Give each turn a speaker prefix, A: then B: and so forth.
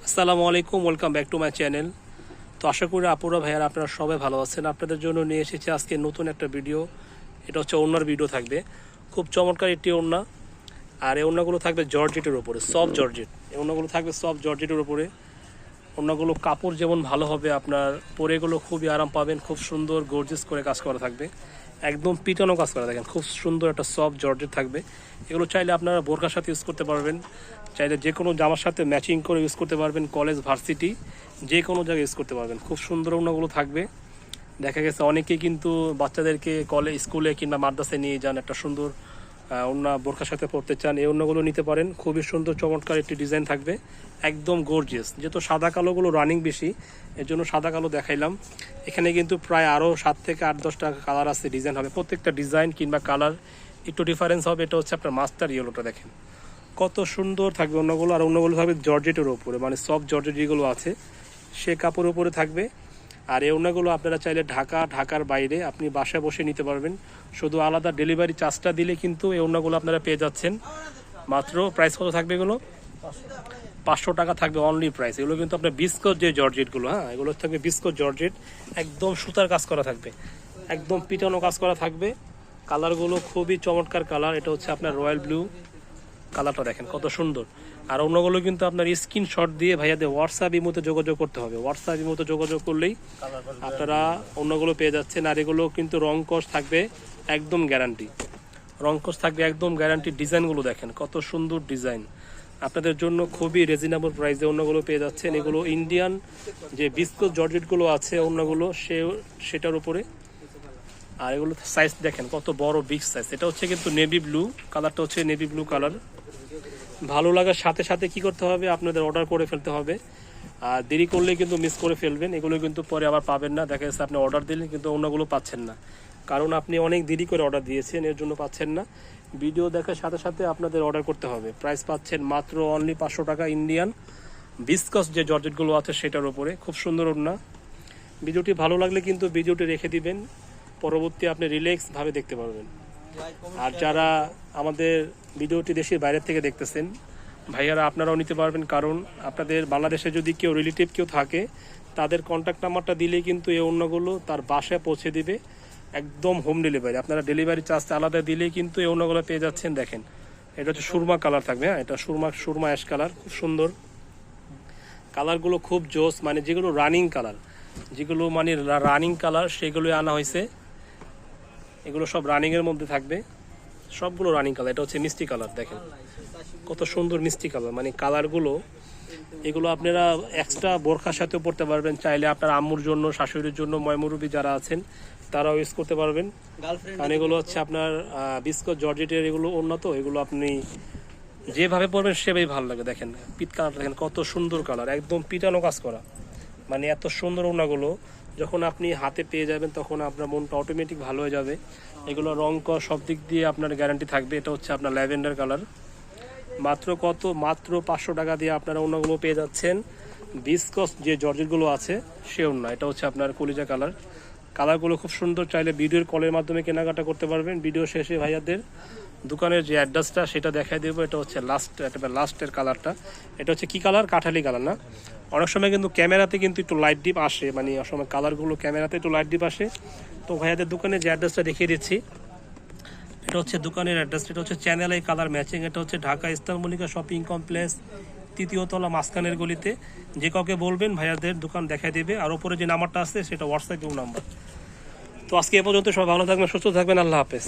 A: আসসালামু আলাইকুম, welcome back to my channel. তো আশা করি আপুরা ভাইয়ারা আপনারা সবাই ভালো আছেন। আপনাদের জন্য নিয়ে এসেছি আজকে নতুন একটা ভিডিও। এটা হচ্ছে ওড়নার ভিডিও থাকবে, খুব চমৎকার একটি ওড়না। আর এই ওড়নাগুলো থাকবে জর্জেটের উপরে, সফট জর্জেট। এই ওড়নাগুলো থাকবে সফট জর্জেটের উপরে। ওড়নাগুলো কাপড় যেমন ভালো হবে, আপনার পরে এগুলো খুবই আরাম পাবেন। খুব সুন্দর গর্জিয়াস করে কাজ করা থাকবে, একদম পিটানো কাজ করা। দেখেন খুব সুন্দর একটা সফট জর্জেট থাকবে। এগুলো চাইলে আপনারা বোরকার সাথে ইউজ করতে পারবেন, চাইলে যে কোনো জামার সাথে ম্যাচিং করে ইউজ করতে পারবেন। কলেজ, ভার্সিটি যে কোনো জায়গায় ইউজ করতে পারবেন। খুব সুন্দর ওড়নাগুলো থাকবে। দেখা গেছে অনেকেই কিন্তু বাচ্চাদেরকে স্কুলে কিংবা মাদ্রাসায় নিয়ে যান, একটা সুন্দর ওড়না বোরকার সাথে পরতে চান, এই ওড়নাগুলো নিতে পারেন। খুবই সুন্দর চমৎকার একটি ডিজাইন থাকবে, একদম গর্জিয়াস। যেহেতু সাদা কালোগুলো রানিং বেশি, এর জন্য সাদা কালো দেখাইলাম। এখানে কিন্তু প্রায় আরও 7 থেকে 8-10টা কালার আছে, ডিজাইন হবে। প্রত্যেকটা ডিজাইন কিংবা কালার একটু ডিফারেন্স হবে। এটা হচ্ছে আপনার মাস্টার ইয়েলোটা, দেখেন কত সুন্দর থাকবে অন্যগুলো। আর অন্যগুলো থাকবে জর্জেটের ওপরে, মানে সফট জর্জেট যেগুলো আছে সে কাপড়ের উপরে থাকবে। আর এই ওড়নাগুলো আপনারা চাইলে ঢাকার বাইরে আপনি বাসায় বসে নিতে পারবেন। শুধু আলাদা ডেলিভারি চার্জটা দিলে কিন্তু এই ওড়নাগুলো আপনারা পেয়ে যাচ্ছেন। মাত্র প্রাইস কত থাকবে? এগুলো 500 টাকা থাকবে অনলি প্রাইস। এগুলো কিন্তু আপনার বিস্কট যে জর্জেটগুলো, হ্যাঁ এগুলো থাকবে বিস্কট জর্জেট, একদম সুতার কাজ করা থাকবে, একদম পিটানো কাজ করা থাকবে। কালারগুলো খুবই চমৎকার কালার। এটা হচ্ছে আপনার রয়্যাল ব্লু কালারটা, দেখেন কত সুন্দর। আর অন্যগুলো কিন্তু আপনার স্ক্রিনশট দিয়ে ভাইয়াদের হোয়াটসঅ্যাপ ইমোতে যোগাযোগ করতে হবে। হোয়াটসঅ্যাপ ইমোতে যোগাযোগ করলেই আপনারা অন্যগুলো পেয়ে যাচ্ছেন। আর এগুলো কিন্তু রং কস থাকবে একদম গ্যারান্টি, রং কস থাকবে একদম গ্যারান্টি। ডিজাইনগুলো দেখেন কত সুন্দর ডিজাইন। আপনাদের জন্য খুবই রিজনেবল প্রাইসে অন্যগুলো পেয়ে যাচ্ছেন। এগুলো ইন্ডিয়ান যে বিস্কুট জর্জেটগুলো আছে অন্যগুলো সেটার উপরে। আর এগুলো সাইজ দেখেন কত বড়, বিগ সাইজ। এটা হচ্ছে কিন্তু নেভি ব্লু কালারটা, হচ্ছে নেভি ব্লু কালার। ভালো লাগার সাথে সাথে কি করতে হবে, আপনাদের অর্ডার করে ফেলতে হবে। আর দেরি করলে কিন্তু মিস করে ফেলবেন, এগুলো কিন্তু পরে আবার পাবেন না। দেখা যাচ্ছে আপনি অর্ডার দিলেন কিন্তু অন্যগুলো পাচ্ছেন না, কারণ আপনি অনেক দেরি করে অর্ডার দিয়েছেন, এর জন্য পাচ্ছেন না। ভিডিও দেখার সাথে সাথে আপনাদের অর্ডার করতে হবে। প্রাইস পাচ্ছেন মাত্র অনলি 500 টাকা। ইন্ডিয়ান বিস্কস যে জর্জেটগুলো আছে সেটার উপরে, খুব সুন্দর ওড়না। ভিডিওটি ভালো লাগলে কিন্তু ভিডিওটি রেখে দিবেন, পরবর্তী আপনি রিল্যাক্সভাবে দেখতে পারবেন। আর যারা আমাদের ভিডিওটি দেশের বাইরের থেকে দেখতেছেন ভাইয়ারা, আপনারাও নিতে পারবেন। কারণ আপনাদের বাংলাদেশে যদি কেউ রিলেটিভ কেউ থাকে, তাদের কন্ট্যাক্ট নাম্বারটা দিলেই কিন্তু এই ওড়নাগুলো তার বাসায় পৌঁছে দিবে, একদম হোম ডেলিভারি। আপনারা ডেলিভারি চার্জটা আলাদা দিলেই কিন্তু এই ওড়নাগুলো পেয়ে যাচ্ছেন। দেখেন এটা হচ্ছে সুরমা কালার থাকবে, হ্যাঁ এটা সুরমা অ্যাশ কালার, খুব সুন্দর কালারগুলো, খুব জোস। মানে যেগুলো রানিং কালার, যেগুলো মানে রানিং কালার সেগুলোই আনা হয়েছে। এগুলো সব রানিংয়ের মধ্যে থাকবে, সবগুলো রানিং কালার। এটা হচ্ছে মিষ্টি কালার, দেখেন কত সুন্দর মিষ্টি কালার। মানে কালারগুলো এগুলো আপনারা এক্সট্রা বোরখার সাথেও পরতে পারবেন, চাইলে আপনার আম্মুর জন্য, শাশুড়ির জন্য, ময়মুরুবি যারা আছেন তারাও ইউজ করতে পারবেন। কারণ এগুলো হচ্ছে আপনার বিস্কট জর্জেটের এগুলো উন্নত। এগুলো আপনি যেভাবে পরবেন সেভাবেই ভালো লাগে। দেখেন পিট কালার, দেখেন কত সুন্দর কালার, একদম পিটানো কাজ করা। মানে এত সুন্দর ওড়নাগুলো যখন আপনি হাতে পেয়ে যাবেন তখন আপনার মনটা অটোমেটিক ভালো হয়ে যাবে। এগুলো রং কর সব দিক দিয়ে আপনার গ্যারান্টি থাকবে। এটা হচ্ছে আপনার ল্যাভেন্ডার কালার। মাত্র 500 টাকা দিয়ে আপনারা ওড়নাগুলো পেয়ে যাচ্ছেন। বিস্কস যে জর্জেটগুলো আছে সে ওড়না। এটা হচ্ছে আপনার কলিজা কালার। কালারগুলো খুব সুন্দর, চাইলে ভিডিওর কলের মাধ্যমে কেনাকাটা করতে পারবেন। ভিডিও শেষে ভাইয়াদের দোকানের যে অ্যাড্রেসটা সেটা দেখাই দেবো। এটা হচ্ছে লাস্টের কালারটা। এটা হচ্ছে কি কালার? কাঠালি কালার না? অনেক সময় কিন্তু ক্যামেরাতে কিন্তু একটু লাইট ডিপ আসে, মানে অনেক সময় কালারগুলো ক্যামেরাতে একটু লাইট ডিপ আসে। তো ভাইয়াদের দোকানের যে অ্যাড্রেসটা দেখিয়ে দিচ্ছি, এটা হচ্ছে দোকানের অ্যাড্রেস। এটা হচ্ছে চ্যানেল আই কালার ম্যাচিং। এটা হচ্ছে Dhaka eastern Mallika shopping complex, 3য় তলা, মাঝখানের গলিতে। যে কাউকে বলবেন ভাইয়াদের দোকান দেখাই দেবে। আর ওপরে যে নাম্বারটা আছে সেটা হোয়াটসঅ্যাপ নাম্বার। তো আজকে এ পর্যন্ত, সবাই ভালো থাকবেন, সুস্থ থাকবেন, আল্লাহ হাফেজ।